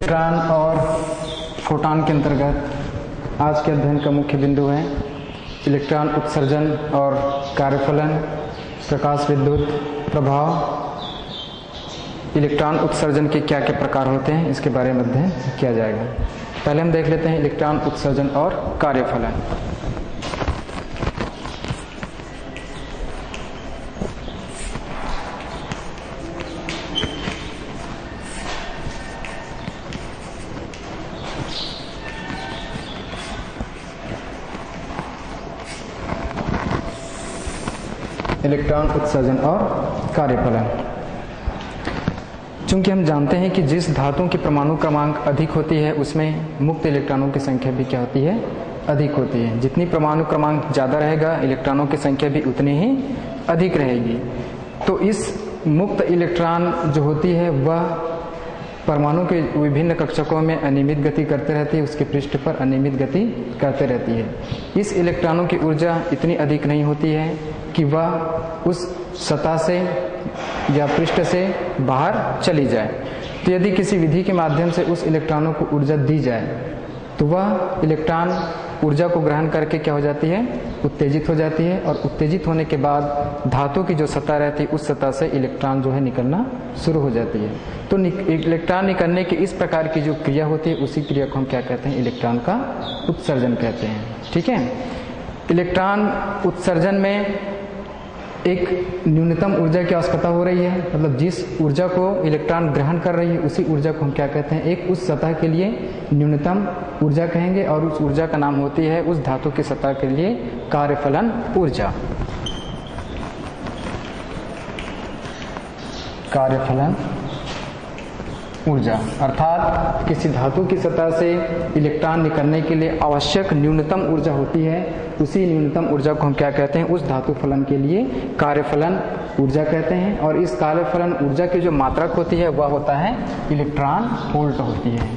Electron और photon के अंतर्गत आज के अध्ययन का मुख्य बिंदु है इलेक्ट्रॉन उत्सर्जन और कार्यफलन, प्रकाश विद्युत प्रभाव। इलेक्ट्रॉन उत्सर्जन के क्या क्या प्रकार होते हैं इसके बारे में अध्ययन किया जाएगा। पहले हम देख लेते हैं इलेक्ट्रॉन उत्सर्जन और कार्यफलन। इलेक्ट्रॉन उत्सर्जन और कार्यफलन। चूंकि हम जानते हैं कि जिस धातु की परमाणु क्रमांक अधिक होती है उसमें मुक्त इलेक्ट्रॉनों की संख्या भी क्या होती है, अधिक होती है। जितनी परमाणु क्रमांक ज़्यादा रहेगा इलेक्ट्रॉनों की संख्या भी उतनी ही अधिक रहेगी। तो इस मुक्त इलेक्ट्रॉन जो होती है वह परमाणु के विभिन्न कक्षकों में अनियमित गति करते रहती है, उसके पृष्ठ पर अनियमित गति करते रहती है। इस इलेक्ट्रॉनों की ऊर्जा इतनी अधिक नहीं होती है कि वह उस सतह से या पृष्ठ से बाहर चली जाए। तो यदि किसी विधि के माध्यम से उस इलेक्ट्रॉनों को ऊर्जा दी जाए तो वह इलेक्ट्रॉन ऊर्जा को ग्रहण करके क्या हो जाती है, उत्तेजित हो जाती है। और उत्तेजित होने के बाद धातु की जो सतह रहती है उस सतह से इलेक्ट्रॉन जो है निकलना शुरू हो जाती है। तो इलेक्ट्रॉन निकलने की इस प्रकार की जो क्रिया होती है उसी क्रिया को हम क्या कहते हैं, इलेक्ट्रॉन का उत्सर्जन कहते हैं। ठीक है। इलेक्ट्रॉन उत्सर्जन में एक न्यूनतम ऊर्जा की आवश्यकता हो रही है, मतलब जिस ऊर्जा को इलेक्ट्रॉन ग्रहण कर रही है उसी ऊर्जा को हम क्या कहते हैं, एक उस सतह के लिए न्यूनतम ऊर्जा कहेंगे। और उस ऊर्जा का नाम होती है उस धातु की सतह के लिए कार्यफलन ऊर्जा। कार्यफलन ऊर्जा अर्थात किसी धातु की सतह से इलेक्ट्रॉन निकलने के लिए आवश्यक न्यूनतम ऊर्जा होती है, उसी न्यूनतम ऊर्जा को हम क्या कहते हैं, उस धातु फलन के लिए कार्यफलन ऊर्जा कहते हैं। और इस कार्यफलन ऊर्जा की जो मात्रक होती है वह होता है इलेक्ट्रॉन वोल्ट होती है।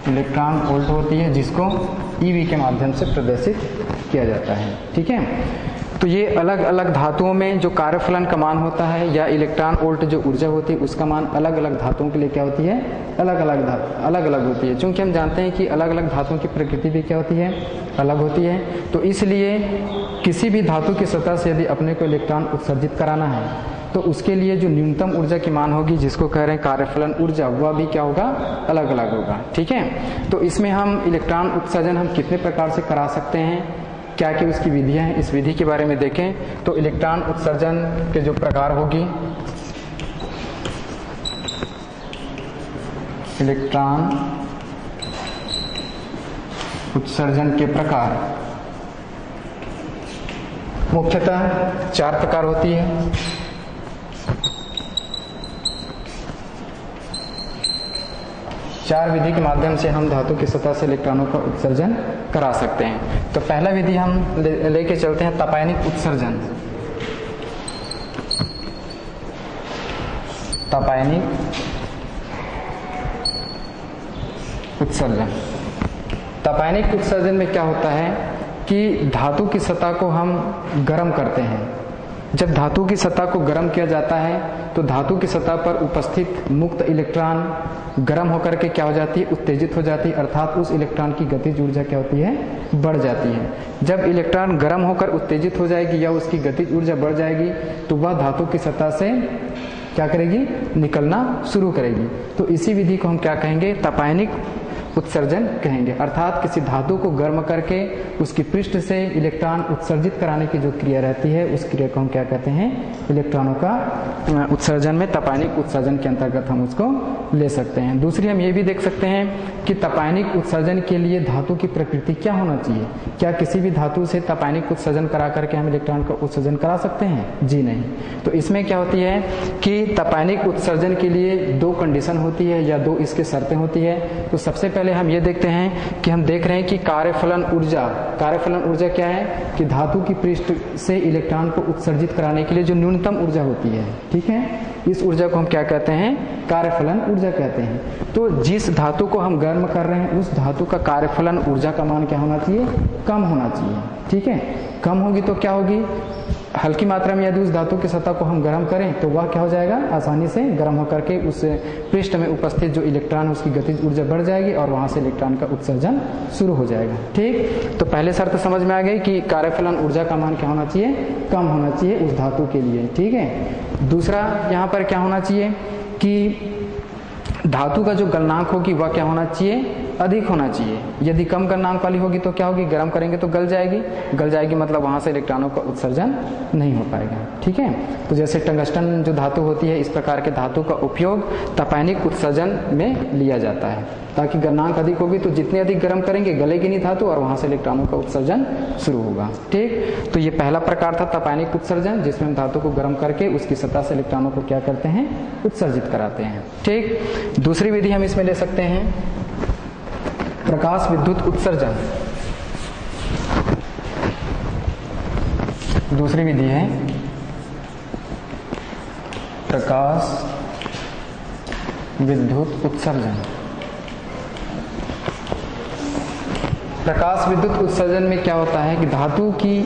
इलेक्ट्रॉन वोल्ट होती है जिसको ईवी के माध्यम से प्रदर्शित किया जाता है। ठीक है। तो ये अलग अलग धातुओं में जो कार्यफलन का मान होता है या इलेक्ट्रॉन वोल्ट जो ऊर्जा होती है उसका मान अलग अलग धातुओं के लिए क्या होती है, अलग अलग होती है। चूंकि हम जानते हैं कि अलग अलग धातुओं की प्रकृति भी क्या होती है, अलग होती है। तो इसलिए किसी भी धातु की सतह से यदि अपने को इलेक्ट्रॉन उत्सर्जित कराना है तो उसके लिए जो न्यूनतम ऊर्जा की मान होगी जिसको कह रहे हैं कार्यफलन ऊर्जा, वह भी क्या होगा, अलग अलग होगा। ठीक है। तो इसमें हम इलेक्ट्रॉन उत्सर्जन हम कितने प्रकार से करा सकते हैं, क्या क्या उसकी विधियां हैं, इस विधि के बारे में देखें। तो इलेक्ट्रॉन उत्सर्जन के जो प्रकार होगी, इलेक्ट्रॉन उत्सर्जन के प्रकार मुख्यतः 4 प्रकार होती है। चार विधि के माध्यम से हम धातु की सतह से इलेक्ट्रॉनों का उत्सर्जन करा सकते हैं। तो पहला विधि हम लेके चलते हैं तपायनिक उत्सर्जन। तपायनिक उत्सर्जन। तपायनिक उत्सर्जन में क्या होता है कि धातु की सतह को हम गर्म करते हैं। जब धातु की सतह को गर्म किया जाता है तो धातु की सतह पर उपस्थित मुक्त इलेक्ट्रॉन गर्म होकर के क्या हो जाती है, उत्तेजित हो जाती है। अर्थात उस इलेक्ट्रॉन की गतिज ऊर्जा क्या होती है, बढ़ जाती है। जब इलेक्ट्रॉन गर्म होकर उत्तेजित हो जाएगी या उसकी गतिज ऊर्जा बढ़ जाएगी तो वह धातु की सतह से क्या करेगी, निकलना शुरू करेगी। तो इसी विधि को हम क्या कहेंगे, तपायनिक उत्सर्जन कहेंगे। अर्थात किसी धातु को गर्म करके उसकी पृष्ठ से इलेक्ट्रॉन उत्सर्जित कराने की जो क्रिया रहती है उस क्रिया को हम क्या कहते हैं, इलेक्ट्रॉनों का उत्सर्जन में तपायनिक उत्सर्जन के अंतर्गत हम उसको ले सकते हैं। दूसरी हम ये भी देख सकते हैं कि तपायनिक उत्सर्जन के लिए धातु की प्रकृति क्या होना चाहिए। क्या किसी भी धातु से तपायनिक उत्सर्जन करा करके हम इलेक्ट्रॉन का उत्सर्जन करा सकते हैं? जी नहीं। तो इसमें क्या होती है कि तपायनिक उत्सर्जन के लिए 2 कंडीशन होती है या 2 इसके शर्तें होती है। तो सबसे पहले हम ये देखते हैं कि हम देख रहे हैं कि कार्यफलन ऊर्जा क्या है कि धातु की पृष्ठ से इलेक्ट्रॉन को उत्सर्जित कराने के लिए जो न्यूनतम ऊर्जा होती है, ठीक है, इस ऊर्जा को हम क्या कहते हैं, कार्यफलन ऊर्जा कहते हैं। तो जिस धातु को हम गर्म कर रहे हैं उस धातु का कार्यफलन ऊर्जा का मान क्या होना चाहिए, कम होना चाहिए। ठीक है। कम होगी तो क्या होगी, हल्की मात्रा में यदि उस धातु की सतह को हम गर्म करें तो वह क्या हो जाएगा, आसानी से गर्म होकर के उस पृष्ठ में उपस्थित जो इलेक्ट्रॉन है उसकी गतिज ऊर्जा बढ़ जाएगी और वहां से इलेक्ट्रॉन का उत्सर्जन शुरू हो जाएगा। ठीक, तो पहले शर्त समझ में आ गई कि कार्यफलन ऊर्जा का मान क्या होना चाहिए, कम होना चाहिए उस धातु के लिए। ठीक है, दूसरा यहाँ पर क्या होना चाहिए कि धातु का जो गलनांक होगी वह क्या होना चाहिए, अधिक होना चाहिए। यदि कम गलनांक वाली होगी तो क्या होगी, गर्म करेंगे तो गल जाएगी मतलब वहां से इलेक्ट्रॉनों का उत्सर्जन नहीं हो पाएगा। ठीक है, तो जैसे टंगस्टन जो धातु होती है, इस प्रकार के धातु का उपयोग तपैनिक उत्सर्जन में लिया जाता है, ताकि गलनांक अधिक होगी तो जितने अधिक गर्म करेंगे गलेगी नहीं धातु और वहां से इलेक्ट्रॉनों का उत्सर्जन शुरू होगा। ठीक, तो ये पहला प्रकार था तपैनिक उत्सर्जन, जिसमें हम धातु को गर्म करके उसकी सतह से इलेक्ट्रॉनों को क्या करते हैं, उत्सर्जित कराते हैं। ठीक, दूसरी विधि हम इसमें ले सकते हैं प्रकाश विद्युत उत्सर्जन। दूसरी विधि है प्रकाश विद्युत उत्सर्जन। प्रकाश विद्युत उत्सर्जन में क्या होता है कि धातु की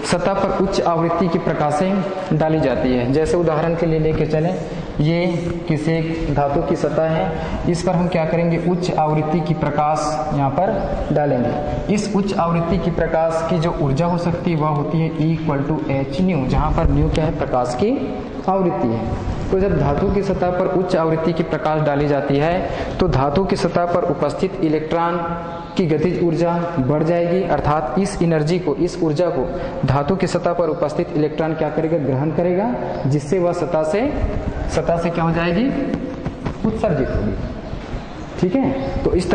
सतह पर उच्च आवृत्ति की प्रकाशें डाली जाती है। जैसे उदाहरण के लिए लेके चलें, ये किसी एक धातु की सतह है, इस पर हम क्या करेंगे, उच्च आवृत्ति की प्रकाश यहाँ पर डालेंगे। इस उच्च आवृत्ति की प्रकाश की जो ऊर्जा हो सकती है वह होती है E=hν, जहाँ पर ν क्या है, प्रकाश की आवृत्ति है। तो जब धातु की सतह पर उच्च आवृत्ति की प्रकाश डाली जाती है तो धातु की सतह पर उपस्थित इलेक्ट्रॉन की गतिज ऊर्जा बढ़ जाएगी, अर्थात इस एनर्जी को, इस ऊर्जा को धातु की सतह पर उपस्थित इलेक्ट्रॉन क्या करेगा, ग्रहण करेगा, जिससे वह सतह से क्या हो जाएगी, उत्सर्जित होगी। ठीक है, तो इस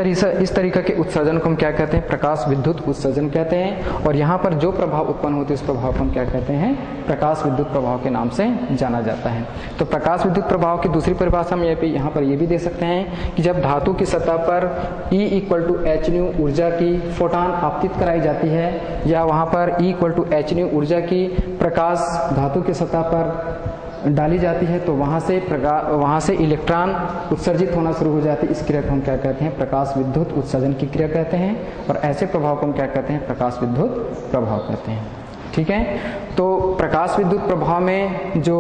तरीके के उत्सर्जन को हम क्या कहते हैं, प्रकाश विद्युत उत्सर्जन कहते हैं। और यहाँ पर जो प्रभाव उत्पन्न होते हैं उस प्रभाव को हम क्या कहते हैं, प्रकाश विद्युत प्रभाव के नाम से जाना जाता है। तो प्रकाश विद्युत प्रभाव की दूसरी परिभाषा हम यहाँ पर ये भी दे सकते हैं कि जब धातु की सतह पर E=hν ऊर्जा की फोटॉन आपतित कराई जाती है, या वहाँ पर E=hν ऊर्जा की प्रकाश धातु की सतह पर डाली जाती है, तो वहां से इलेक्ट्रॉन उत्सर्जित होना शुरू हो जाती है। इस क्रिया को हम क्या कहते हैं, प्रकाश विद्युत उत्सर्जन की क्रिया कहते हैं। और ऐसे प्रभाव को हम क्या कहते हैं, प्रकाश विद्युत प्रभाव कहते हैं। ठीक है, तो प्रकाश विद्युत प्रभाव में जो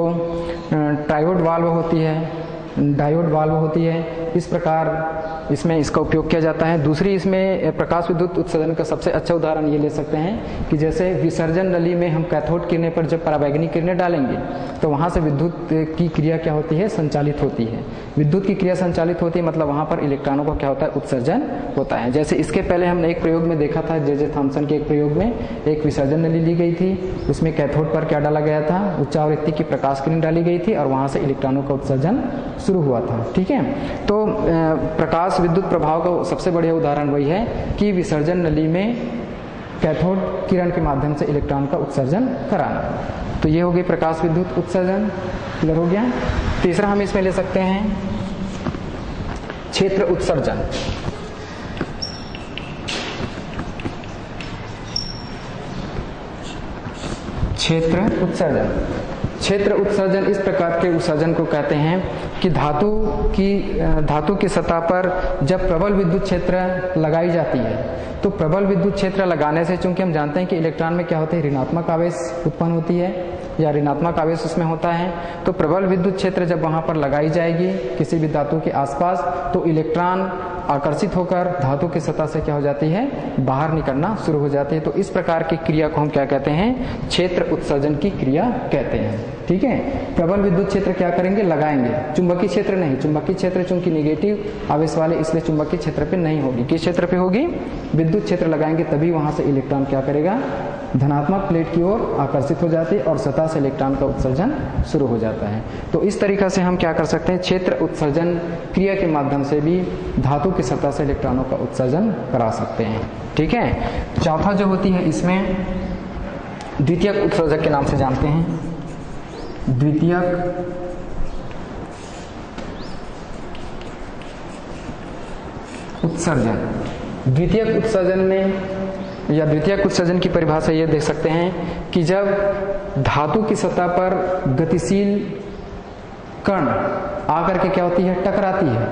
ट्रायोड वाल्व होती है, डायोड वाल्व होती है, इस प्रकार इसमें इसका उपयोग किया जाता है। दूसरी इसमें प्रकाश विद्युत उत्सर्जन का सबसे अच्छा उदाहरण ये ले सकते हैं कि जैसे विसर्जन नली में हम कैथोड किरणें पर जब पराबैंगनी किरणें डालेंगे तो वहां से विद्युत की क्रिया क्या होती है, संचालित होती है। विद्युत की क्रिया संचालित होती है मतलब वहां पर इलेक्ट्रॉनों का क्या होता है, उत्सर्जन होता है। जैसे इसके पहले हमने एक प्रयोग में देखा था, जे थॉमसन के एक प्रयोग में एक विसर्जन नली ली गई थी, उसमें कैथोड पर क्या डाला गया था, उच्च आवृत्ति की प्रकाश किरण डाली गई थी और वहां से इलेक्ट्रॉनों का उत्सर्जन शुरू हुआ था। ठीक है, तो प्रकाश विद्युत प्रभाव का सबसे बढ़िया उदाहरण वही है कि विसर्जन नली में कैथोड किरण के माध्यम से इलेक्ट्रॉन का उत्सर्जन कराना। तो ये हो गई प्रकाश विद्युत उत्सर्जन। क्लियर हो गया। तीसरा हम इसमें ले सकते हैं क्षेत्र उत्सर्जन। क्षेत्र उत्सर्जन इस प्रकार के उत्सर्जन को कहते हैं कि धातु की सतह पर जब प्रबल विद्युत क्षेत्र लगाई जाती है, तो प्रबल विद्युत क्षेत्र लगाने से, चूंकि हम जानते हैं कि इलेक्ट्रॉन में क्या होते हैं, ऋणात्मक आवेश उत्पन्न होती है या ऋणात्मक आवेश उसमें होता है, तो प्रबल विद्युत क्षेत्र जब वहां पर लगाई जाएगी किसी भी धातु के आसपास, तो इलेक्ट्रॉन आकर्षित होकर धातु की सतह से क्या हो जाती है, बाहर निकलना शुरू हो जाती है। तो इस प्रकार की क्रिया को हम क्या कहते हैं, क्षेत्र उत्सर्जन की क्रिया कहते हैं। ठीक है, प्रबल विद्युत क्षेत्र क्या करेंगे, लगाएंगे, चुंबकीय क्षेत्र नहीं। चुंबकीय क्षेत्र चूंकि निगेटिव आवेश वाले, इसलिए चुंबकीय क्षेत्र पे नहीं होगी। किस क्षेत्र पे होगी, विद्युत क्षेत्र लगाएंगे, तभी वहां से इलेक्ट्रॉन क्या करेगा, धनात्मक प्लेट की ओर आकर्षित हो जाती है और सतह से इलेक्ट्रॉन का उत्सर्जन शुरू हो जाता है। तो इस तरीके से हम क्या कर सकते हैं, क्षेत्र उत्सर्जन क्रिया के माध्यम से भी धातु की सतह से इलेक्ट्रॉनों का उत्सर्जन करा सकते हैं। ठीक है, चौथा जो होती है इसमें द्वितीयक उत्सर्जक के नाम से जानते हैं। द्वितीयक उत्सर्जन में या द्वितीयक उत्सर्जन की परिभाषा ये देख सकते हैं कि जब धातु की सतह पर गतिशील कण आकर के क्या होती है, टकराती है,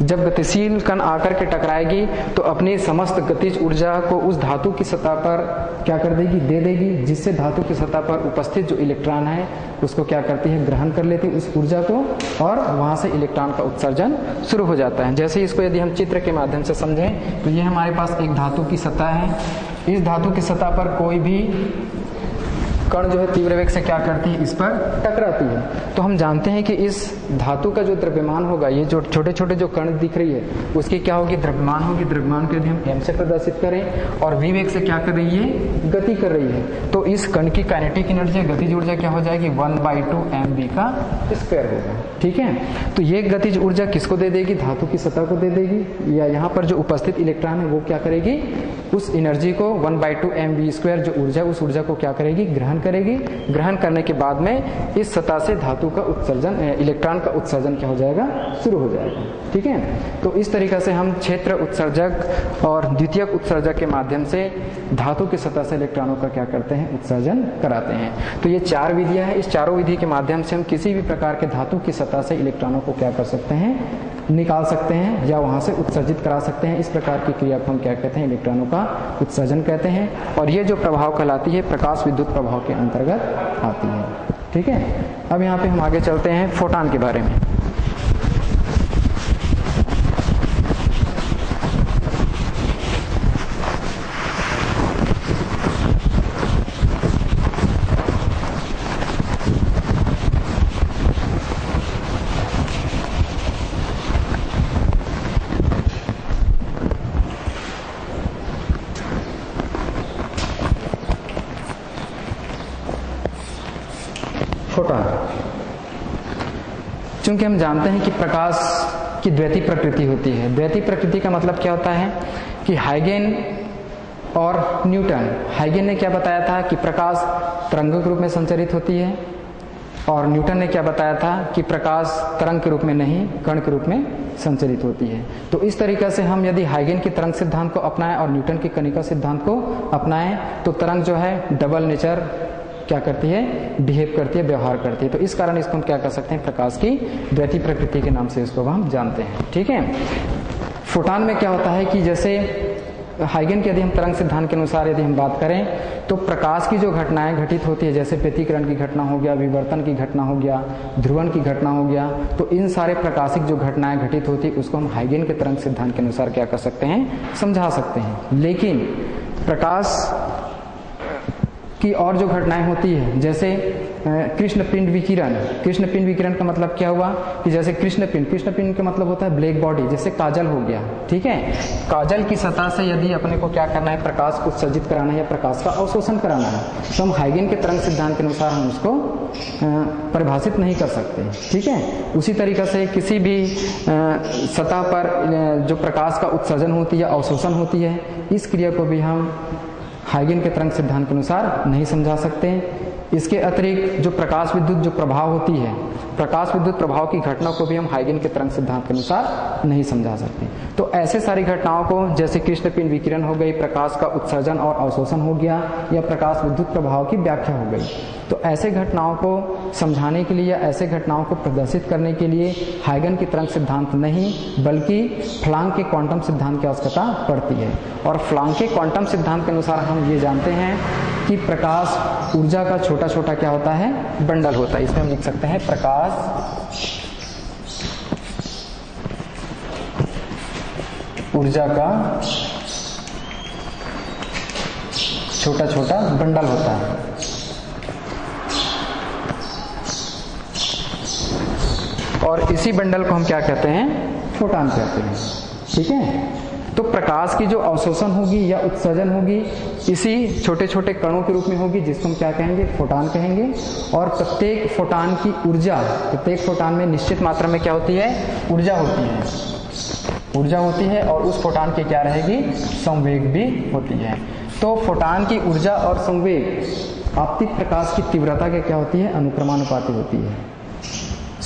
जब गतिशील कण आकर के टकराएगी तो अपनी समस्त गतिज ऊर्जा को उस धातु की सतह पर क्या कर देगी, दे देगी, जिससे धातु की सतह पर उपस्थित जो इलेक्ट्रॉन है उसको क्या करती है, ग्रहण कर लेती है उस ऊर्जा को, और वहां से इलेक्ट्रॉन का उत्सर्जन शुरू हो जाता है। जैसे इसको यदि हम चित्र के माध्यम से समझें तो ये हमारे पास एक धातु की सतह है। इस धातु की सतह पर कोई भी कण जो है तीव्र वेग से क्या करती है, इस पर टकराती है। तो हम जानते हैं कि इस धातु का जो द्रव्यमान होगा, ये जो छोटे छोटे जो कण दिख रही है उसकी क्या होगी, द्रव्यमान होगी। द्रव्यमान को यदि हम m से प्रदर्शित करें और v वेग से क्या कर रही है, गति कर रही है, तो इस कण की काइनेटिक एनर्जी, गतिज ऊर्जा क्या हो जाएगी, 1/2 mv का स्क्वायर होगा। ठीक है, तो ये गतिज ऊर्जा किसको दे देगी, धातु की सतह को दे देगी, या यहाँ पर जो उपस्थित इलेक्ट्रॉन है वो क्या करेगी, उस एनर्जी को 1/2 mv² जो ऊर्जा, उस ऊर्जा को क्या करेगी, ग्रहण करेगी। ग्रहण करने के बाद में इस सतह से धातु का उत्सर्जन, इलेक्ट्रॉन का उत्सर्जन क्या हो जाएगा, शुरू हो जाएगा। ठीक है, तो इस तरीके से हम क्षेत्र उत्सर्जक और द्वितीयक उत्सर्जक के माध्यम से धातु की सतह से इलेक्ट्रॉनों का क्या करते हैं, उत्सर्जन कराते हैं। तो ये 4 विधियां हैं। इस चारों विधि के माध्यम से हम किसी भी प्रकार के धातु की सतह से इलेक्ट्रॉनों को क्या कर सकते हैं, निकाल सकते हैं या वहां से उत्सर्जित करा सकते हैं। इस प्रकार की क्रिया को हम क्या कहते हैं, इलेक्ट्रॉनों का उत्सर्जन कहते हैं। और ये जो प्रभाव कहलाती है प्रकाश विद्युत प्रभाव के अंतर्गत आती है। ठीक है, अब यहाँ पे हम आगे चलते हैं फोटॉन के बारे में। फोटॉन, चूंकि हम जानते हैं कि प्रकाश की द्वैती प्रकृति होती है। द्वैती प्रकृति का मतलब क्या होता है कि हाइगेन और न्यूटन, हाइगेन ने क्या बताया था कि प्रकाश तरंगों के रूप में संचरित होती है, और न्यूटन ने क्या बताया था कि प्रकाश तरंग के रूप में नहीं, कण के रूप में संचरित होती है। तो इस तरीके से हम यदि हाइगेन की तरंग सिद्धांत को अपनाएं और न्यूटन की कणिका सिद्धांत को अपनाएं तो तरंग जो है डबल नेचर क्या करती है, बिहेव करती है, व्यवहार करती है। तो इस कारण इसको हम क्या कर सकते हैं, प्रकाश की द्वैती प्रकृति के नाम से इसको हम जानते हैं। ठीक है, फोटॉन में क्या होता है कि जैसे हाइगेन के यदि हम तरंग सिद्धांत के अनुसार यदि हम बात करें तो प्रकाश की जो घटनाएं घटित होती है, जैसे व्यतिकरण की घटना हो गया, विवर्तन की घटना हो गया, ध्रुवण की घटना हो गया, तो इन सारे प्रकाशिक जो घटनाएं घटित होती है उसको हम हाइगेन के तरंग सिद्धांत के अनुसार क्या कर सकते हैं, समझा सकते हैं। लेकिन प्रकाश की और जो घटनाएं होती है, जैसे कृष्ण पिंड विकिरण, कृष्ण पिंड विकिरण का मतलब क्या हुआ कि जैसे कृष्ण पिंड का मतलब होता है ब्लैक बॉडी, जैसे काजल हो गया। ठीक है, काजल की सतह से यदि अपने को क्या करना है, प्रकाश को उत्सर्जित कराना है या प्रकाश का अवशोषण कराना है, तो हम हाइगेन के तरंग सिद्धांत के अनुसार हम उसको परिभाषित नहीं कर सकते। ठीक है, उसी तरीके से किसी भी सतह पर जो प्रकाश का उत्सर्जन होती है, अवशोषण होती है, इस क्रिया को भी हम हाइगेन के तरंग सिद्धांत के अनुसार नहीं समझा सकते। इसके अतिरिक्त जो प्रकाश विद्युत जो प्रभाव होती है, प्रकाश विद्युत प्रभाव की घटना को भी हम हाइगेन के तरंग सिद्धांत के अनुसार नहीं समझा सकते। तो ऐसे सारी घटनाओं को, जैसे कृष्ण पिंड विकिरण हो गई, प्रकाश का उत्सर्जन और अवशोषण हो गया, या प्रकाश विद्युत प्रभाव की व्याख्या हो गई, तो ऐसे घटनाओं को समझाने के लिए या ऐसे घटनाओं को प्रदर्शित करने के लिए हाइगेन की तरंग सिद्धांत नहीं बल्कि प्लांक के क्वांटम सिद्धांत की आवश्यकता पड़ती है। और प्लांक के क्वांटम सिद्धांत के अनुसार हम ये जानते हैं कि प्रकाश ऊर्जा का छोटा छोटा क्या होता है, बंडल होता है। इसमें हम लिख सकते हैं प्रकाश ऊर्जा का छोटा छोटा बंडल होता है। और इसी बंडल को हम क्या कहते हैं, फोटॉन कहते हैं। ठीक है, तो प्रकाश की जो अवशोषण होगी या उत्सर्जन होगी इसी छोटे छोटे कणों के रूप में होगी, जिसको हम क्या कहेंगे, फोटॉन कहेंगे। और प्रत्येक फोटॉन की ऊर्जा, प्रत्येक फोटॉन में निश्चित मात्रा में क्या होती है, ऊर्जा होती है, ऊर्जा होती है। और उस फोटॉन की क्या रहेगी, संवेग भी होती है। तो फोटॉन की ऊर्जा और संवेग आपतित प्रकाश की तीव्रता के क्या होती है, अनुक्रमानुपाती होती है।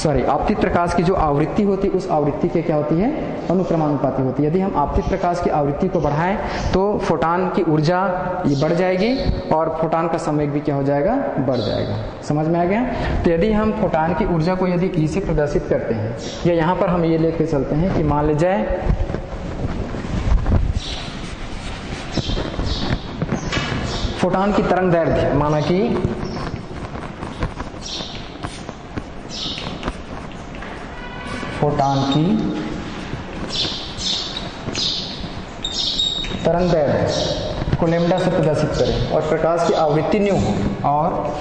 सॉरी आपतित प्रकाश की जो आवृत्ति होती है उस आवृत्ति के क्या होती है, अनुक्रमानुपाती होती है। यदि हम आपतित प्रकाश की आवृत्ति को बढ़ाएं तो फोटॉन की ऊर्जा ये बढ़ जाएगी और फोटॉन का संवेग भी क्या हो जाएगा, बढ़ जाएगा। समझ में आ गया। तो यदि हम फोटॉन की ऊर्जा को यदि ई से प्रदर्शित करते हैं, या यहाँ पर हम ये लेके चलते हैं कि मान लीजिए फोटॉन की तरंग दैर्ध्य, माना कि फोटॉन की तरंग दैर्ध्य को लैम्डा से प्रदर्शित करें और प्रकाश की आवृत्ति न्यू हो और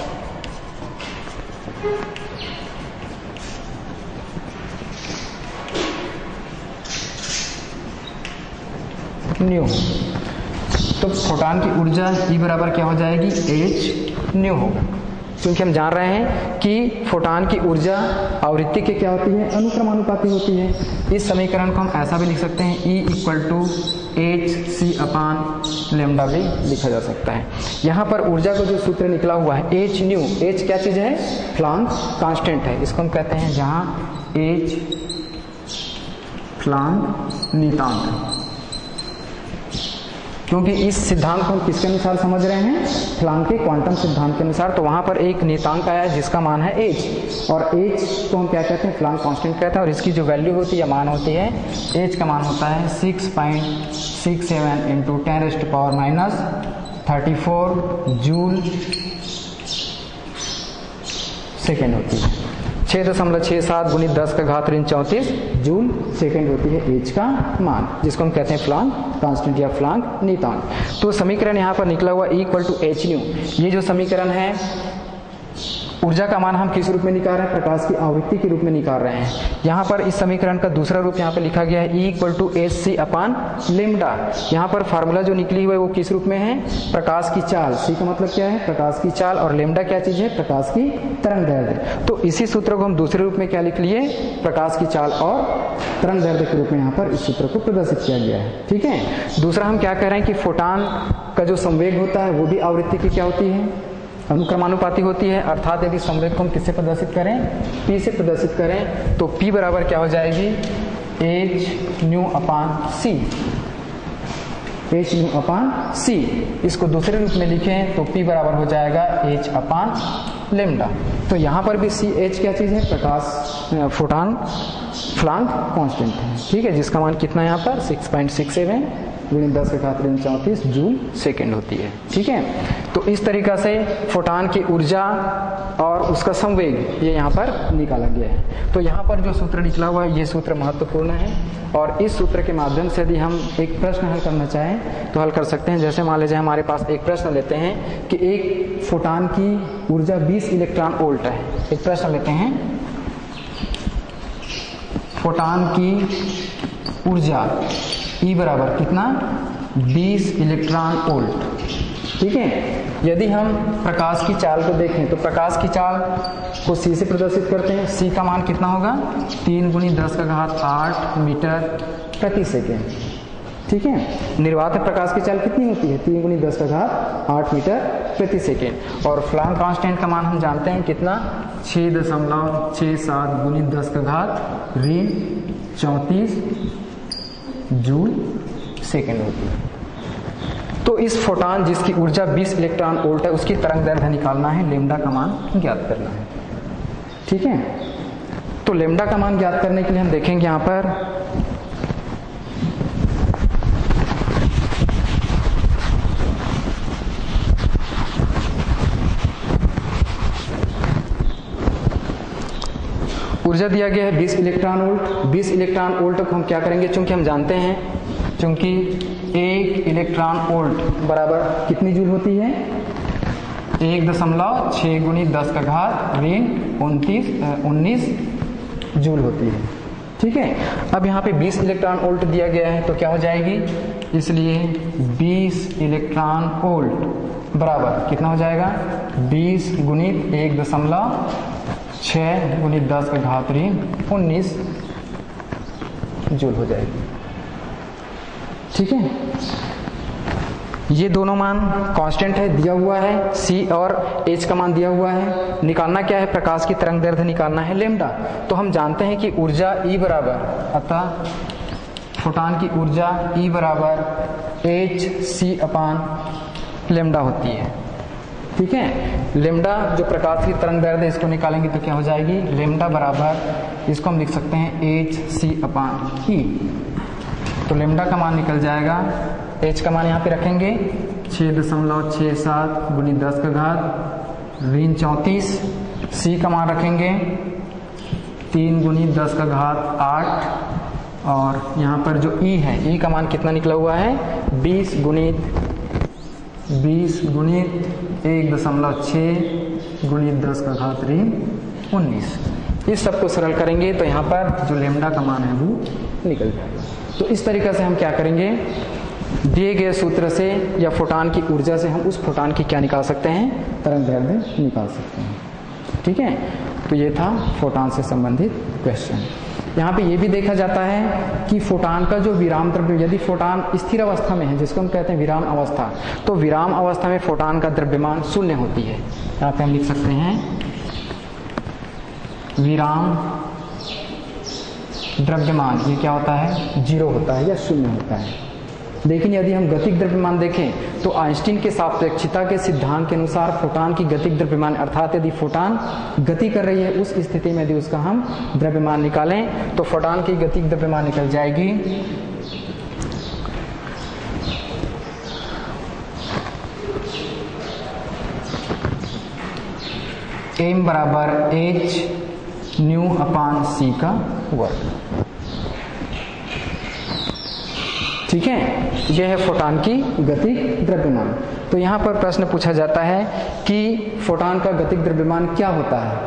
न्यू, तो फोटॉन की ऊर्जा E बराबर क्या हो जाएगी, h न्यू होगा। क्योंकि हम जान रहे हैं कि फोटॉन की ऊर्जा आवृत्ति के क्या होती है, अनुक्रमानुपाती होती है। इस समीकरण को हम ऐसा भी लिख सकते हैं, E equal to H C upon lambda भी लिखा जा सकता है। यहाँ पर ऊर्जा का जो सूत्र निकला हुआ है एच न्यू, एच क्या चीज़ है, प्लांक कांस्टेंट है। इसको हम कहते हैं जहाँ एच प्लांक नियतांक है, क्योंकि इस सिद्धांत को हम किसके अनुसार समझ रहे हैं, प्लांक के क्वांटम सिद्धांत के अनुसार। तो वहां पर एक नियतांक आया है जिसका मान है h, और h को हम क्या कहते हैं, प्लांक कांस्टेंट कहते हैं। और इसकी जो वैल्यू होती है या मान होती है, h का मान होता है 6.67 इंटू 10⁻³ जूल सेकेंड होती है। 6.67 गुणित 10⁻34 जूल सेकेंड होती है एच का मान, जिसको हम कहते हैं प्लांक कांस्टेंट या प्लांक नियतांक। तो समीकरण यहाँ पर निकला हुआ E equal to H nu. ये जो समीकरण है, ऊर्जा का मान हम किस रूप में निकाल रहे हैं, प्रकाश की आवृत्ति के रूप में निकाल रहे हैं। यहाँ पर इस समीकरण का दूसरा रूप यहाँ पर लिखा गया है E equal to H C upon lambda. यहाँ पर फार्मूला जो निकली हुई है वो किस रूप में है, प्रकाश की चाल। सी का मतलब क्या है, प्रकाश की चाल, और लेमडा क्या चीज है, प्रकाश की तरंग दैर्ध्य। तो इसी सूत्र को हम दूसरे रूप में क्या लिख लिए, प्रकाश की चाल और तरंग दैर्ध्य के रूप में यहाँ पर इस सूत्र को प्रदर्शित किया गया है। ठीक है। दूसरा हम क्या कह रहे हैं कि फोटॉन का जो संवेग होता है वो भी आवृत्ति की क्या होती है, अनुक्रमानुपाती होती है। अर्थात यदि संवेग को हम किससे प्रदर्शित करें, P से प्रदर्शित करें, तो P बराबर क्या हो जाएगी, h न्यू अपान c, h न्यू अपान c। इसको दूसरे रूप में लिखें तो P बराबर हो जाएगा h अपान लेमडा। तो यहाँ पर भी c h क्या चीज़ है, प्रकाश फोटॉन प्लांक कांस्टेंट है। ठीक है, जिसका मान कितना है यहाँ पर 6.67 गुणित 10⁻34 जूल सेकेंड होती है। ठीक है। तो इस तरीका से फोटॉन की ऊर्जा और उसका संवेग ये यहाँ पर निकाला गया है। तो यहाँ पर जो सूत्र निकला हुआ है ये सूत्र महत्वपूर्ण है, और इस सूत्र के माध्यम से यदि हम एक प्रश्न हल करना चाहें तो हल कर सकते हैं। जैसे मान लीजिए हमारे पास एक प्रश्न लेते हैं कि एक फोटॉन की ऊर्जा 20 इलेक्ट्रॉन वोल्ट है। एक प्रश्न लेते हैं, फोटॉन की ऊर्जा E बराबर कितना, 20 इलेक्ट्रॉन वोल्ट। ठीक है। यदि हम प्रकाश की चाल को देखें तो प्रकाश की चाल को c से प्रदर्शित करते हैं। c का मान कितना होगा, 3 गुणित 10⁸ मीटर प्रति सेकेंड। ठीक है। निर्वात में प्रकाश की चाल कितनी होती है, 3 गुणित 10⁸ मीटर प्रति सेकेंड। और प्लांक कांस्टेंट का मान हम जानते हैं कितना, 6.67 गुणित 10⁻34 जूल सेकेंड होती है। तो इस फोटॉन जिसकी ऊर्जा 20 इलेक्ट्रॉन वोल्ट है उसकी तरंग दैर्ध्य निकालना है, लेमडा का मान ज्ञात करना है। ठीक है। तो लेमडा का मान ज्ञात करने के लिए हम देखेंगे यहाँ पर ऊर्जा दिया गया है 20 इलेक्ट्रॉन वोल्ट। 20 इलेक्ट्रॉन वोल्ट को हम क्या करेंगे, चूंकि हम जानते हैं चूंकि 1 इलेक्ट्रॉन वोल्ट बराबर कितनी जूल होती है, 1.6 गुणित 10⁻19 जूल होती है। ठीक है। अब यहाँ पे 20 इलेक्ट्रॉन वोल्ट दिया गया है तो क्या हो जाएगी, इसलिए 20 इलेक्ट्रॉन वोल्ट बराबर कितना हो जाएगा, 20 गुणित 1.6 गुणित 10⁻19 जूल हो जाएगी। ठीक है। ये दोनों मान कांस्टेंट है, दिया हुआ है, c और h का मान दिया हुआ है। निकालना क्या है, प्रकाश की तरंग दैर्ध्य निकालना है लैम्डा। तो हम जानते हैं कि ऊर्जा E बराबर, अतः फोटॉन की ऊर्जा E बराबर hc अपान लैम्डा होती है। ठीक है, लैम्डा जो प्रकाश की तरंग दैर्ध्य, इसको निकालेंगे तो क्या हो जाएगी, लैम्डा बराबर, इसको हम लिख सकते हैं hc अपान E। तो लैम्डा का मान निकल जाएगा, h का मान यहाँ पे रखेंगे 6.67 गुणित 10 का घात ऋण 34, c का मान रखेंगे 3 गुणित 10 का घात 8, और यहाँ पर जो E है, E का मान कितना निकला हुआ है, 20 गुणित 1.6 गुणित 10 का घात ऋण 19। इस सब को सरल करेंगे तो यहाँ पर जो लैम्डा का मान है वो निकल जाएगा। तो इस तरीके से हम क्या करेंगे, दिए गए सूत्र से या फोटॉन की ऊर्जा से हम उस फोटॉन की क्या निकाल सकते हैं, तरंग दैर्ध्य निकाल सकते हैं। ठीक है, तो ये था फोटॉन से संबंधित क्वेश्चन। यहाँ पे ये भी देखा जाता है कि फोटॉन का जो विराम द्रव्य, यदि फोटॉन स्थिर अवस्था में है, जिसको हम कहते हैं विराम अवस्था, तो विराम अवस्था में फोटॉन का द्रव्यमान शून्य होती है। यहाँ पे हम लिख सकते हैं विराम द्रव्यमान, ये क्या होता है, 0 होता है या शून्य होता है। लेकिन यदि हम गतिक द्रव्यमान देखें तो आइंस्टीन के सापेक्षता के सिद्धांत के अनुसार फोटॉन की गतिक द्रव्यमान, अर्थात यदि फोटॉन गति कर रही है उस स्थिति में यदि उसका हम द्रव्यमान निकालें तो फोटॉन की गतिक द्रव्यमान निकल जाएगी m बराबर h न्यू अपान c का वर्ग। ठीक है, यह है फोटॉन की गतिक द्रव्यमान। तो यहाँ पर प्रश्न पूछा जाता है कि फोटॉन का गतिक द्रव्यमान क्या होता है,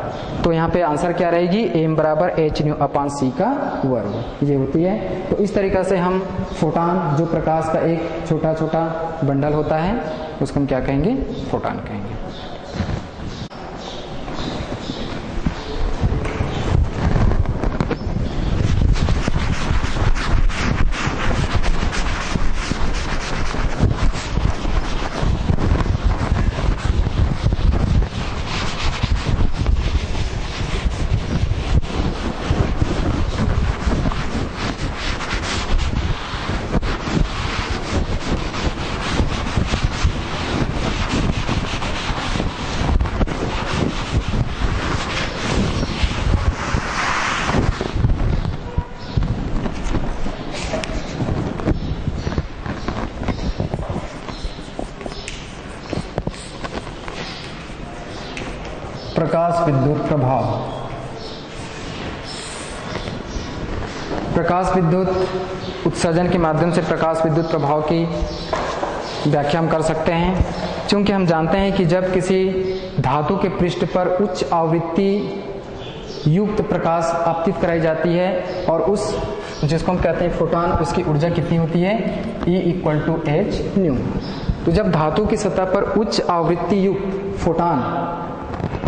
तो यहाँ पे आंसर क्या रहेगी, m बराबर h न्यू अपान c का वर्ग, ये होती है। तो इस तरीका से हम फोटॉन, जो प्रकाश का एक छोटा छोटा बंडल होता है, उसको हम क्या कहेंगे, फोटॉन कहेंगे। प्रकाश विद्युत प्रभाव। प्रकाश विद्युत उत्सर्जन के माध्यम से प्रकाश विद्युत प्रभाव की व्याख्या हम कर सकते हैं, क्योंकि हम जानते हैं कि जब किसी धातु के पृष्ठ पर उच्च आवृत्ति युक्त प्रकाश आपतित कराई जाती है और उस, जिसको हम कहते हैं फोटॉन, उसकी ऊर्जा कितनी होती है, E equal to H nu. तो जब धातु की सतह पर उच्च आवृत्ति युक्त फोटॉन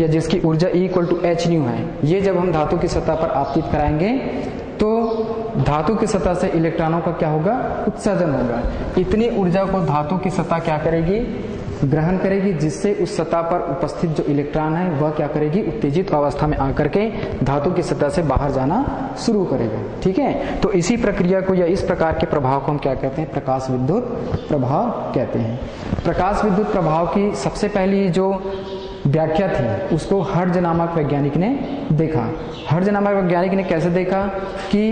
या जिसकी ऊर्जा E equal to H nu है, ये जब हम धातु की सतह पर आपतित कराएंगे तो धातु की सतह से इलेक्ट्रॉनों का क्या होगा, उत्सर्जन होगा। इतनी ऊर्जा को धातु की सतह क्या करेगी, ग्रहण करेगी, जिससे उस सतह पर उपस्थित जो इलेक्ट्रॉन है वह क्या करेगी, उत्तेजित अवस्था में आकर के धातु की सतह से बाहर जाना शुरू करेगा। ठीक है, तो इसी प्रक्रिया को या इस प्रकार के प्रभाव को हम क्या कहते हैं, प्रकाश विद्युत प्रभाव कहते हैं। प्रकाश विद्युत प्रभाव की सबसे पहली जो व्याख्या थी उसको हर्ट्ज नामक वैज्ञानिक ने देखा। हर्ट्ज नामक वैज्ञानिक ने कैसे देखा कि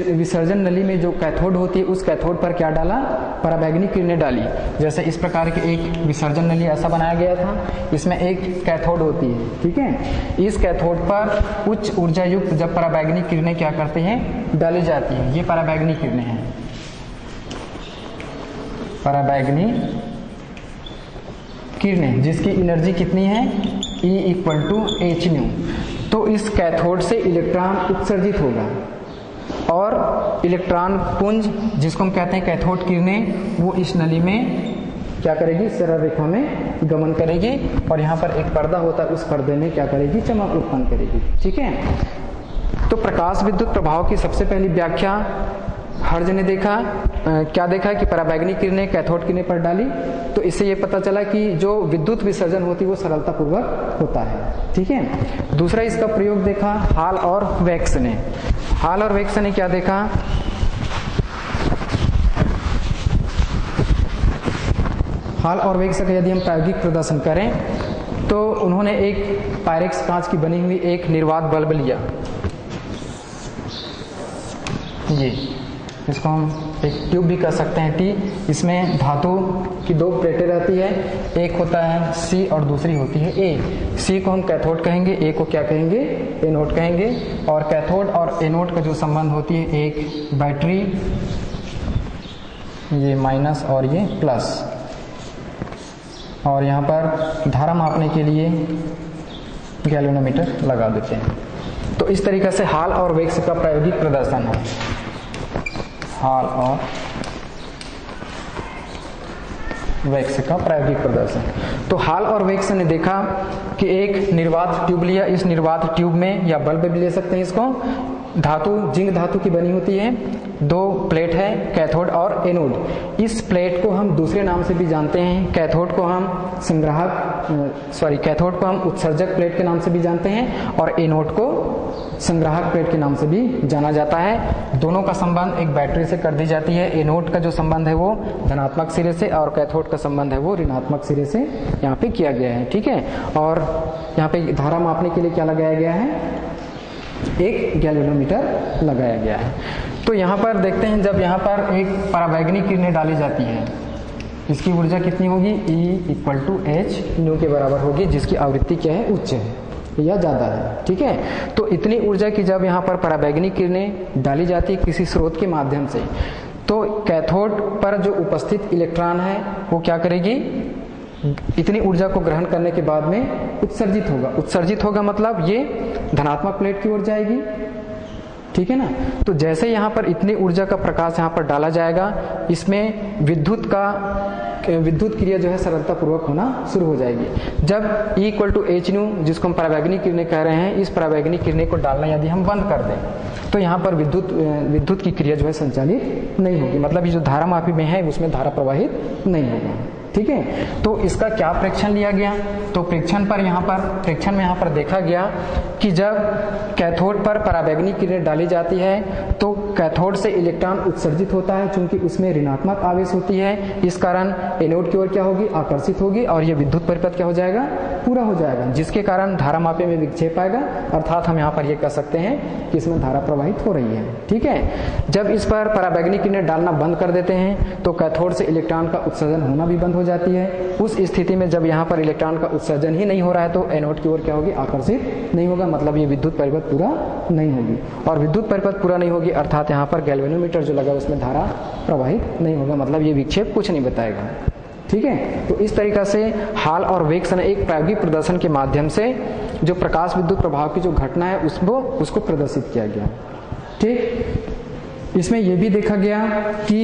विसर्जन नली में जो कैथोड होती है उस कैथोड पर क्या डाला, पराबैंगनी किरणें डाली। जैसे इस प्रकार की एक विसर्जन नली ऐसा बनाया गया था, इसमें एक कैथोड होती है। ठीक है, इस कैथोड पर उच्च ऊर्जा युक्त जब पराबैंगनी किरणें क्या करते हैं, डाली जाती है। ये पराबैंगनी किरणें हैं, पराबैंगनी किरणें, जिसकी एनर्जी कितनी है, E equal to H nu. तो इस कैथोड से इलेक्ट्रॉन उत्सर्जित होगा और इलेक्ट्रॉन पुंज, जिसको हम कहते हैं कैथोड किरणें, वो इस नली में क्या करेगी, सरल रेखा में गमन करेगी और यहाँ पर एक पर्दा होता है, उस पर्दे में क्या करेगी, चमक उत्पन्न करेगी। ठीक है, तो प्रकाश विद्युत प्रभाव की सबसे पहली व्याख्या हर्ज ने देखा क्या देखा कि पराबैंगनी किरणें कैथोड किरणें पर डाली, तो इससे ये पता चला कि जो विद्युत विसर्जन होती है वो सरलतापूर्वक होता है। ठीक है। दूसरा इसका प्रयोग देखा हाल और वेक्स ने। हाल और वेक्स ने क्या देखा, हाल और वेक्स का यदि हम प्रायोगिक प्रदर्शन करें तो उन्होंने एक पायरेक्स कांच की बनी हुई एक निर्वात बल्ब लिया, ये इसको हम एक ट्यूब भी कह सकते हैं टी। इसमें धातु की दो प्लेटें रहती है, एक होता है सी और दूसरी होती है ए। सी को हम कैथोड कहेंगे, ए को क्या कहेंगे, एनोड कहेंगे। और कैथोड और एनोड का जो संबंध होती है, एक बैटरी, ये माइनस और ये प्लस, और यहाँ पर धारा मापने के लिए गैल्वेनोमीटर लगा देते हैं। तो इस तरीके से हाल और वेक्स का प्रायोगिक प्रदर्शन है, हाल और वेक्स का प्रायोगिक प्रदर्शन। तो हाल और वेक्स ने देखा कि एक निर्वात ट्यूब लिया, इस निर्वात ट्यूब में या बल्ब भी ले सकते हैं इसको, धातु जिंक धातु की बनी होती है, दो प्लेट है कैथोड और एनोड। इस प्लेट को हम दूसरे नाम से भी जानते हैं, कैथोड को हम कैथोड को हम उत्सर्जक प्लेट के नाम से भी जानते हैं और एनोड को संग्राहक प्लेट के नाम से भी जाना जाता है। दोनों का संबंध एक बैटरी से कर दी जाती है। एनोड का जो संबंध है वो धनात्मक सिरे से और कैथोड का संबंध है वो ऋणात्मक सिरे से यहाँ पे किया गया है। ठीक है। और यहाँ पे धारा मापने के लिए क्या लगाया गया है, एक गैल्वेनोमीटर लगाया गया है। तो यहाँ पर देखते हैं, जब यहाँ पर एक पराबैंगनी किरणें डाली जाती है, इसकी ऊर्जा कितनी होगी, E = H न्यू के बराबर होगी, जिसकी आवृत्ति क्या है, उच्च है या ज्यादा है। ठीक है। तो इतनी ऊर्जा की जब यहाँ पर पराबैंगनी किरणें डाली जाती है किसी स्रोत के माध्यम से, तो कैथोड पर जो उपस्थित इलेक्ट्रॉन है वो क्या करेगी, इतनी ऊर्जा को ग्रहण करने के बाद में उत्सर्जित होगा। उत्सर्जित होगा मतलब ये धनात्मक प्लेट की ओर जाएगी। ठीक है ना। तो जैसे यहाँ पर इतनी ऊर्जा का प्रकाश यहाँ पर डाला जाएगा, इसमें विद्युत क्रिया जो है सरलता पूर्वक होना शुरू हो जाएगी। जब E = H न्यू, जिसको हम पराबैंगनी किरणें कह रहे हैं, इस पराबैंगनी किरणें को डालना यदि हम बंद कर दें तो यहाँ पर विद्युत की क्रिया जो है संचालित नहीं होगी, मतलब ये जो धारा मापी में है उसमें धारा प्रवाहित नहीं होगा। ठीक है। तो इसका क्या प्रेक्षण लिया गया, तो प्रेक्षण में यहाँ पर देखा गया कि जब कैथोड पर पराबैंगनी किरणें डाली जाती है तो कैथोड से इलेक्ट्रॉन उत्सर्जित होता है, क्योंकि उसमें ऋणात्मक आवेश होती है। इस कारण एनोड की ओर क्या होगी, आकर्षित होगी और ये विद्युत परिपथ क्या हो जाएगा, पूरा हो जाएगा, जिसके कारण धारा मापे में विक्षेप आएगा। अर्थात हम यहाँ पर ये कह सकते हैं कि इसमें धारा प्रवाहित हो रही है। ठीक है। जब इस पर पराबैंगनी किरणें डालना बंद कर देते हैं तो कैथोड से इलेक्ट्रॉन का उत्सर्जन होना भी बंद हो जाती है। उस स्थिति में जब यहाँ पर इलेक्ट्रॉन का उत्सर्जन ही नहीं हो रहा है तो एनोड की ओर क्या होगी, आकर्षित नहीं होगा, मतलब ये विद्युत परिपथ पूरा नहीं होगी। और विद्युत परिपथ पूरा नहीं होगी अर्थात यहाँ पर गैल्वेनोमीटर जो लगा उसमें धारा प्रवाहित नहीं होगा, मतलब ये विक्षेप कुछ नहीं बताएगा। ठीक है। तो इस तरीका से हाल और वेक्स ने एक प्रायोगिक प्रदर्शन के माध्यम से जो प्रकाश विद्युत प्रभाव की जो घटना है उसको प्रदर्शित किया गया। ठीक। इसमें यह भी देखा गया कि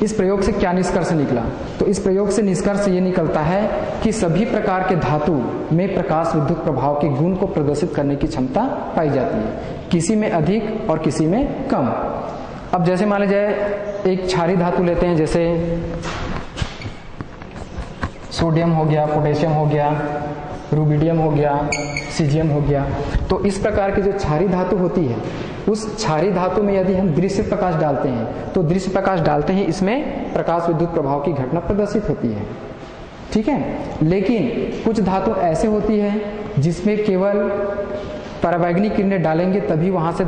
इस प्रयोग से क्या निष्कर्ष निकला, तो इस प्रयोग से निष्कर्ष ये निकलता है कि सभी प्रकार के धातु में प्रकाश विद्युत प्रभाव के गुण को प्रदर्शित करने की क्षमता पाई जाती है, किसी में अधिक और किसी में कम। अब जैसे मान लीजिए एक क्षारीय धातु लेते हैं, जैसे सोडियम हो गया, पोटेशियम हो गया, रुबिडियम हो गया, सीजियम हो गया। तो इस प्रकार की जो क्षारीय धातु होती है, उस क्षारीय धातु में यदि हम दृश्य प्रकाश डालते हैं तो दृश्य प्रकाश डालते ही इसमें प्रकाश विद्युत प्रभाव की घटना प्रदर्शित होती है। ठीक है। लेकिन कुछ धातु ऐसे होती है जिसमें केवल पराबैंगनी किरणें डालेंगे तभी वहां से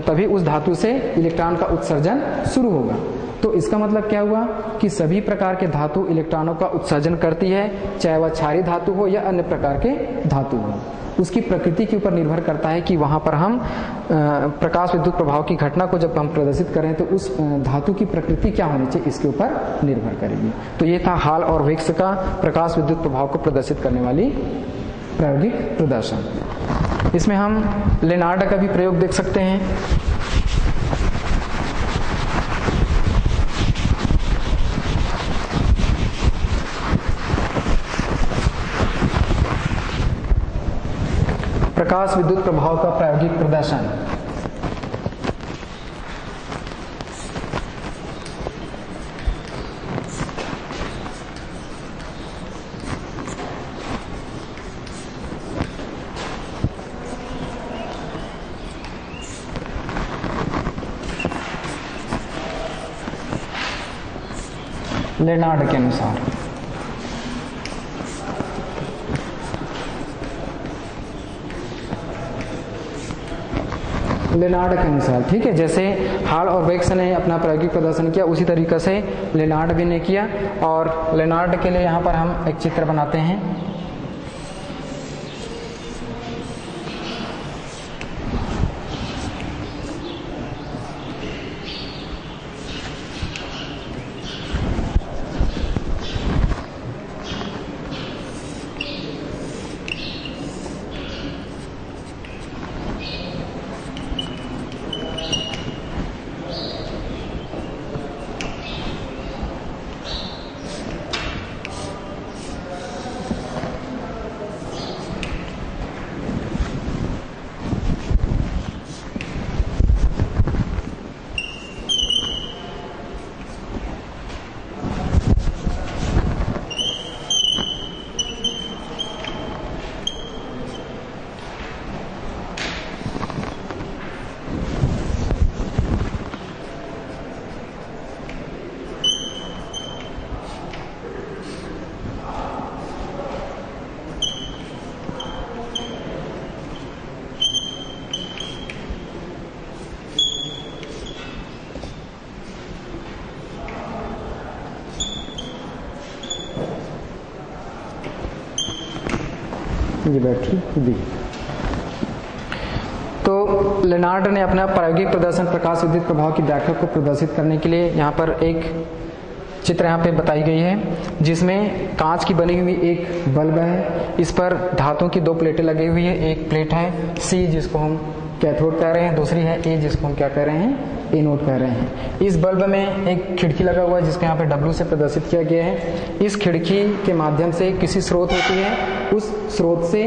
तभी उस धातु से इलेक्ट्रॉन का उत्सर्जन शुरू होगा। तो इसका मतलब क्या हुआ कि सभी प्रकार के धातु इलेक्ट्रॉनों का उत्सर्जन करती है, चाहे वह क्षारीय धातु हो या अन्य प्रकार के धातु हो। उसकी प्रकृति के ऊपर निर्भर करता है कि वहां पर हम प्रकाश विद्युत प्रभाव की घटना को जब हम प्रदर्शित करें तो उस धातु की प्रकृति क्या होनी चाहिए, इसके ऊपर निर्भर करेगी। तो ये था हाल और वेक्स का प्रकाश विद्युत प्रभाव को प्रदर्शित करने वाली प्रायोगिक प्रदर्शन। इसमें हम लेनार्ड का भी प्रयोग देख सकते हैं। प्रकाश विद्युत प्रभाव का प्रायोगिक प्रदर्शन। लेनार्ड के अनुसार। लेनार्ड के अनुसार, ठीक है। जैसे हाल और वेक्स ने अपना प्रायोगिक प्रदर्शन किया, उसी तरीके से लेनार्ड भी ने किया। और लेनार्ड के लिए यहाँ पर हम एक चित्र बनाते हैं। ये बैटरी दी। तो लेनार्ड ने अपना प्रायोगिक प्रदर्शन प्रकाश विद्युत प्रभाव की व्याख्या को प्रदर्शित करने के लिए यहाँ पर एक चित्र यहाँ पे बताई गई है, जिसमें कांच की बनी हुई एक बल्ब है। इस पर धातु की 2 प्लेटें लगी हुई है। एक प्लेट है सी, जिसको हम कैथोड कह रहे हैं, दूसरी है ए, जिसको हम क्या कह रहे हैं, एनोड कह रहे हैं। इस बल्ब में एक खिड़की लगा हुआ है, जिसको यहाँ पे W से प्रदर्शित किया गया है। इस खिड़की के माध्यम से किसी स्रोत होती है, उस स्रोत से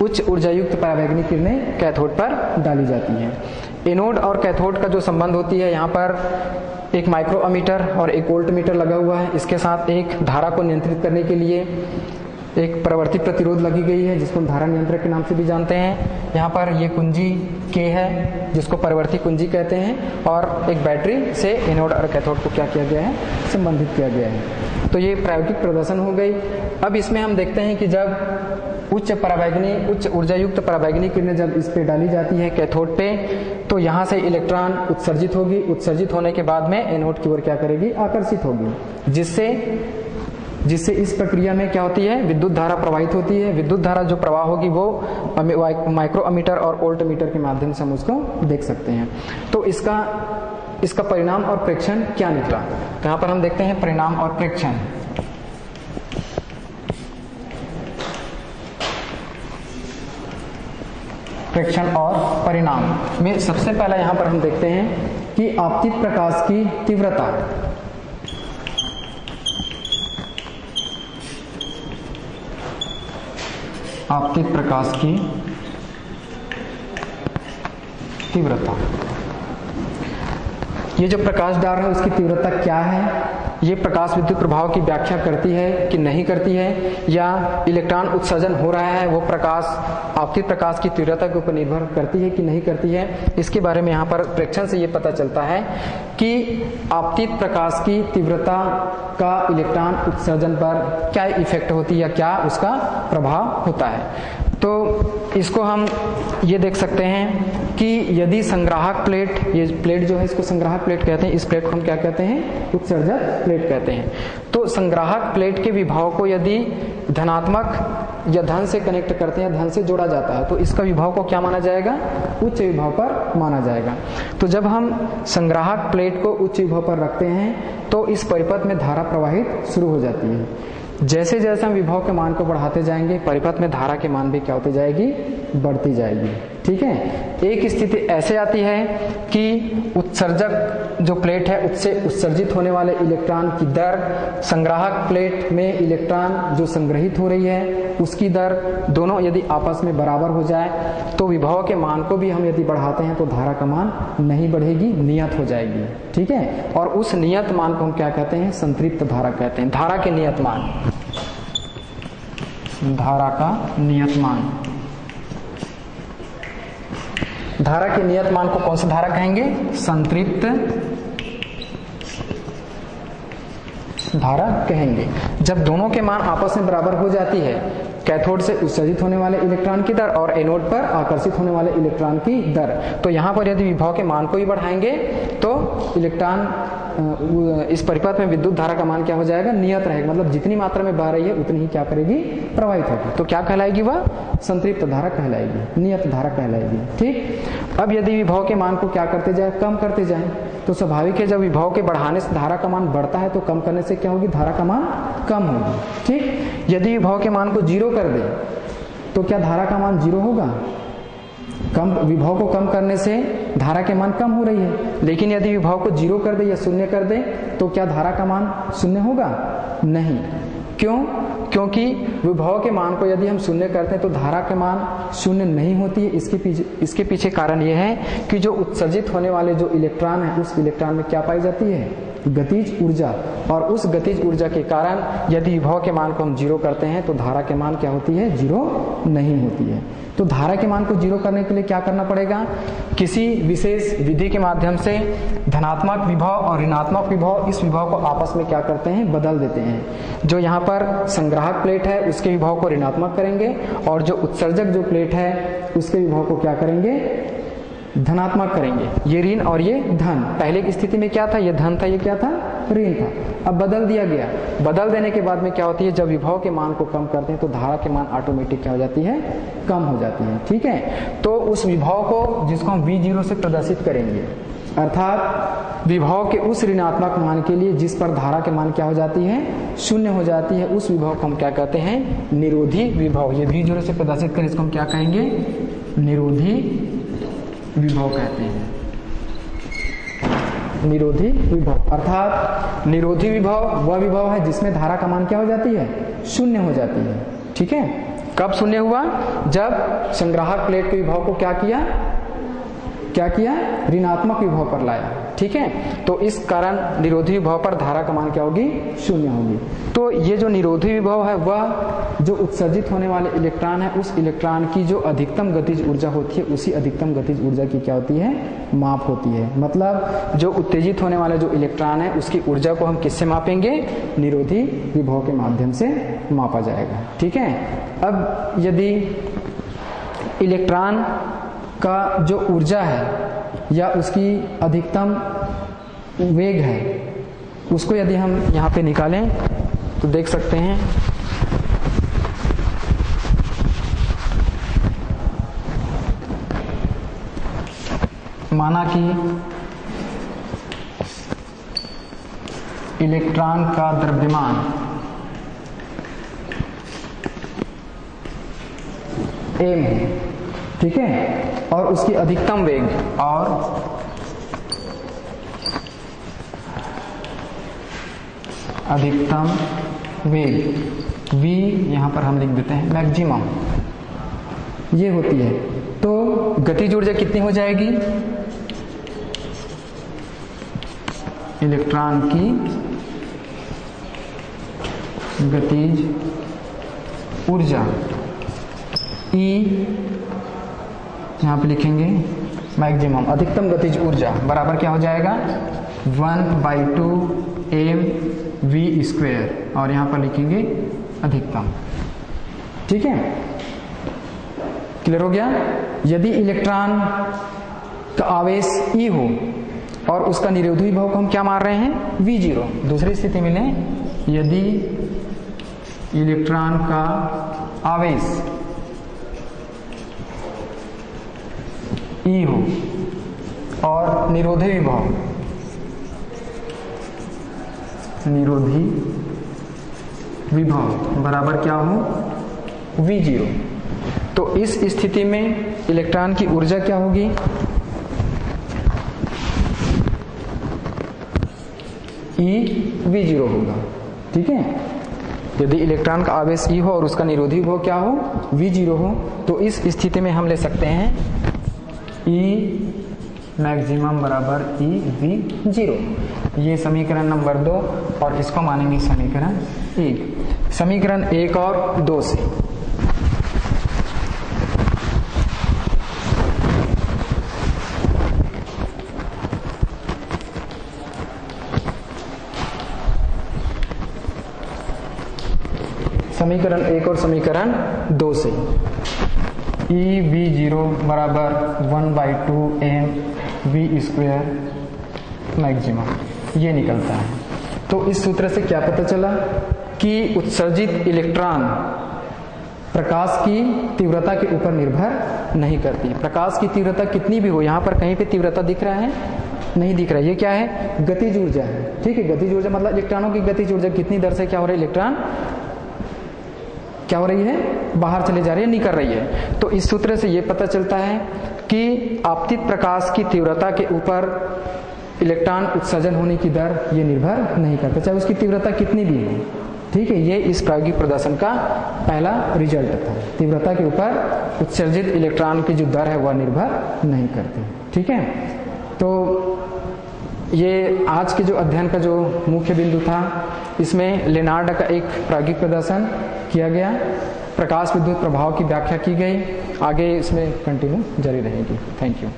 उच्च ऊर्जा युक्त परावैंगनी किरणें कैथोड पर डाली जाती हैं। एनोड और कैथोड का जो संबंध होती है, यहाँ पर एक माइक्रोमीटर और एक वोल्टमीटर लगा हुआ है। इसके साथ एक धारा को नियंत्रित करने के लिए एक परावर्ती प्रतिरोध लगी गई है, जिसको हम धारा नियंत्रक के नाम से भी जानते हैं। यहाँ पर ये कुंजी K है, जिसको परिवर्ती कुंजी कहते हैं। और एक बैटरी से एनोड और कैथोड को क्या किया गया है, संबंधित किया गया है। तो ये प्रायोगिक प्रदर्शन हो गई। अब इसमें हम देखते हैं कि जब उच्च ऊर्जा युक्त परावैंगनी किरणें जब इस पे डाली जाती है कैथोड पे, तो यहाँ से इलेक्ट्रॉन उत्सर्जित होगी। उत्सर्जित होने के बाद में एनोड की ओर क्या करेगी, आकर्षित होगी, जिससे इस प्रक्रिया में क्या होती है, विद्युत धारा प्रवाहित होती है। विद्युत धारा जो प्रवाह होगी वो माइक्रोमीटर और वोल्टमीटर के माध्यम से हम उसको देख सकते हैं। तो इसका परिणाम और प्रेक्षण क्या निकला, तो यहाँ पर हम देखते हैं परिणाम और प्रेक्षण। प्रेक्षण और परिणाम में सबसे पहला यहाँ पर हम देखते हैं कि आपतित प्रकाश की तीव्रता, आपतित प्रकाश की तीव्रता, ये जो प्रकाश डाल रहा है उसकी तीव्रता क्या है, ये प्रकाश विद्युत प्रभाव की व्याख्या करती है कि नहीं करती है, या इलेक्ट्रॉन उत्सर्जन हो रहा है वो प्रकाश आपतित प्रकाश की तीव्रता के ऊपर निर्भर करती है कि नहीं करती है। इसके बारे में यहाँ पर प्रेक्षण से ये पता चलता है कि आपतित प्रकाश की तीव्रता का इलेक्ट्रॉन उत्सर्जन पर क्या इफेक्ट होती है या क्या उसका प्रभाव होता है। तो इसको हम ये देख सकते हैं कि यदि संग्राहक प्लेट, ये प्लेट जो है इसको संग्राहक प्लेट कहते हैं, इस प्लेट को हम क्या कहते हैं, उत्सर्जक प्लेट कहते हैं। तो संग्राहक प्लेट के विभव को यदि धनात्मक या धन से कनेक्ट करते हैं, धन से जोड़ा जाता है, तो इसका विभव को क्या माना जाएगा, उच्च विभव पर माना जाएगा। तो जब हम संग्राहक प्लेट को उच्च विभव पर रखते हैं तो इस परिपथ में धारा प्रवाहित शुरू हो जाती है। जैसे जैसे हम विभव के मान को बढ़ाते जाएंगे, परिपथ में धारा के मान भी क्या होती जाएगी, बढ़ती जाएगी। ठीक है, एक स्थिति ऐसे आती है कि उत्सर्जक जो प्लेट है उससे उत्सर्जित होने वाले इलेक्ट्रॉन की दर, संग्राहक प्लेट में इलेक्ट्रॉन जो संग्रहित हो रही है उसकी दर, दोनों यदि आपस में बराबर हो जाए तो विभव के मान को भी हम यदि बढ़ाते हैं तो धारा का मान नहीं बढ़ेगी, नियत हो जाएगी। ठीक है, और उस नियत मान को हम क्या कहते हैं, संतृप्त धारा कहते हैं। धारा के नियत मान, धारा का नियत मान, धारा के नियत मान को कौन सा धारा कहेंगे, संतृप्त धारा कहेंगे। जब दोनों के मान आपस में बराबर हो जाती है, कैथोड से उत्सर्जित होने वाले इलेक्ट्रॉन की दर और एनोड पर आकर्षित होने वाले इलेक्ट्रॉन की दर, तो यहाँ पर यदि विभव के मान को ही बढ़ाएंगे तो इलेक्ट्रॉन इस परिपथ में विद्युत धारा का मान क्या हो जाएगा, नियत रहेगा। मतलब जितनी मात्रा में बह रही है उतनी ही क्या करेगी, प्रवाहित होगी। तो क्या कहलाएगी, वह संतृप्त धारा कहलाएगी, नियत धारा कहलाएगी। ठीक। अब यदि विभव के मान को क्या करते जाए, कम करते जाए, तो स्वाभाविक है जब विभव के बढ़ाने से धारा का मान बढ़ता है तो कम करने से क्या होगी, धारा का मान कम होगी। ठीक। यदि विभव के मान को 0 कर दे तो क्या धारा का मान 0 होगा, कम विभव को कम करने से धारा के मान कम हो रही है। लेकिन यदि विभव को 0 कर दे या 0 कर दे तो क्या धारा का मान 0 होगा, नहीं। क्यों, क्योंकि विभव के मान को यदि हम 0 करते हैं तो धारा के मान 0 नहीं होती है। इसके पीछे कारण यह है कि जो उत्सर्जित होने वाले जो इलेक्ट्रॉन है उस इलेक्ट्रॉन में क्या पाई जाती है, गतिज ऊर्जा। और उस गतिज ऊर्जा के कारण यदि विभव के मान को हम 0 करते हैं तो धारा के मान क्या होती है, 0 नहीं होती है। तो धारा के मान को 0 करने के लिए क्या करना पड़ेगा, किसी विशेष विधि के माध्यम से धनात्मक विभव और ऋणात्मक विभव, इस विभव को आपस में क्या करते हैं, बदल देते हैं। जो यहाँ पर संग्राहक प्लेट है उसके विभव को ऋणात्मक करेंगे और जो उत्सर्जक जो प्लेट है उसके विभव को क्या करेंगे, धनात्मक करेंगे। ये ऋण और ये धन। पहले की स्थिति में क्या था, ये धन था, ये क्या था, ऋण था। अब बदल दिया गया। बदल देने के बाद में क्या होती है, जब विभव के मान को कम करते हैं तो धारा के मान ऑटोमेटिक क्या हो जाती है, कम हो जाती है। ठीक है। तो उस विभव को जिसको हम V0 से प्रदर्शित करेंगे, अर्थात विभव के उस ऋणात्मक मान के लिए जिस पर धारा के मान क्या हो जाती है, 0 हो जाती है, उस विभव को हम क्या कहते हैं, निरोधी विभव। ये V0 से प्रदर्शित करें, इसको हम क्या कहेंगे, निरोधी विभव कहते हैं। निरोधी विभव अर्थात निरोधी विभव वह विभव है जिसमें धारा का मान क्या हो जाती है, 0 हो जाती है। ठीक है। कब 0 हुआ, जब संग्राहक प्लेट के विभव को क्या किया, ऋणात्मक विभव पर लाया। ठीक है। तो इस कारण निरोधी विभव पर धारा का मान क्या होगी, 0 होगी। तो ये जो निरोधी विभव है वह जो उत्सर्जित होने वाले इलेक्ट्रॉन है उस इलेक्ट्रॉन की जो अधिकतम गतिज ऊर्जा होती है उसी अधिकतम गतिज ऊर्जा की क्या होती है, माप होती है। मतलब जो उत्तेजित होने वाले जो इलेक्ट्रॉन है उसकी ऊर्जा को हम किससे मापेंगे, निरोधी विभव के माध्यम से मापा जाएगा। ठीक है। अब यदि इलेक्ट्रॉन का जो ऊर्जा है या उसकी अधिकतम वेग है उसको यदि हम यहाँ पे निकालें तो देख सकते हैं माना कि इलेक्ट्रॉन का द्रव्यमान m है। ठीक है। और उसकी अधिकतम वेग और अधिकतम वेग v यहां पर हम लिख देते हैं मैक्सिमम, ये होती है। तो गतिज ऊर्जा कितनी हो जाएगी, इलेक्ट्रॉन की गतिज ऊर्जा E यहाँ पे लिखेंगे मैक्सिमम, अधिकतम गतिज ऊर्जा बराबर क्या हो जाएगा, 1/2 mv², और यहाँ पर लिखेंगे अधिकतम। ठीक है। क्लियर हो गया। यदि इलेक्ट्रॉन का आवेश E हो और उसका निरोधी विभव को हम क्या मान रहे हैं, V0। दूसरी स्थिति में लें, यदि इलेक्ट्रॉन का आवेश E हो और निरोधी विभव बराबर क्या हो, V0। तो इस स्थिति में इलेक्ट्रॉन की ऊर्जा क्या होगी, V0 होगा। ठीक है। यदि इलेक्ट्रॉन का आवेश E हो और उसका निरोधी विभव क्या हो, V0 हो, तो इस स्थिति में हम ले सकते हैं E मैक्सिमम बराबर EV0। ये समीकरण नंबर 2 और इसको मानेंगे समीकरण 1। समीकरण 1 और 2 से समीकरण 1 और समीकरण 2 से EV0 बराबर 1/2 mv² मैक्सिमम ये निकलता है। तो इस सूत्र से क्या पता चला कि उत्सर्जित इलेक्ट्रॉन प्रकाश की तीव्रता के ऊपर निर्भर नहीं करती है। प्रकाश की तीव्रता कितनी भी हो, यहाँ पर कहीं पे तीव्रता दिख रहा है, नहीं दिख रहा है। ये क्या है, गतिज ऊर्जा है। ठीक है, गतिज ऊर्जा मतलब इलेक्ट्रॉनों की गतिज ऊर्जा कितनी दर से क्या हो रहा है, इलेक्ट्रॉन क्या हो रही है, बाहर चले जा रही है, निकल रही है। तो इस सूत्र से ये पता चलता है कि आपतित प्रकाश की तीव्रता के ऊपर इलेक्ट्रॉन उत्सर्जन होने की दर ये निर्भर नहीं करता, चाहे उसकी तीव्रता कितनी भी हो। ठीक है, ये इस प्रायोगिक प्रदर्शन का पहला रिजल्ट था। तीव्रता के ऊपर उत्सर्जित इलेक्ट्रॉन की जो दर है वह निर्भर नहीं करती। ठीक है, तो ये आज के जो अध्ययन का जो मुख्य बिंदु था, इसमें लेनार्ड का एक प्रायोगिक प्रदर्शन किया गया, प्रकाश विद्युत प्रभाव की व्याख्या की गई। आगे इसमें कंटिन्यू जारी रहेगी। Thank you.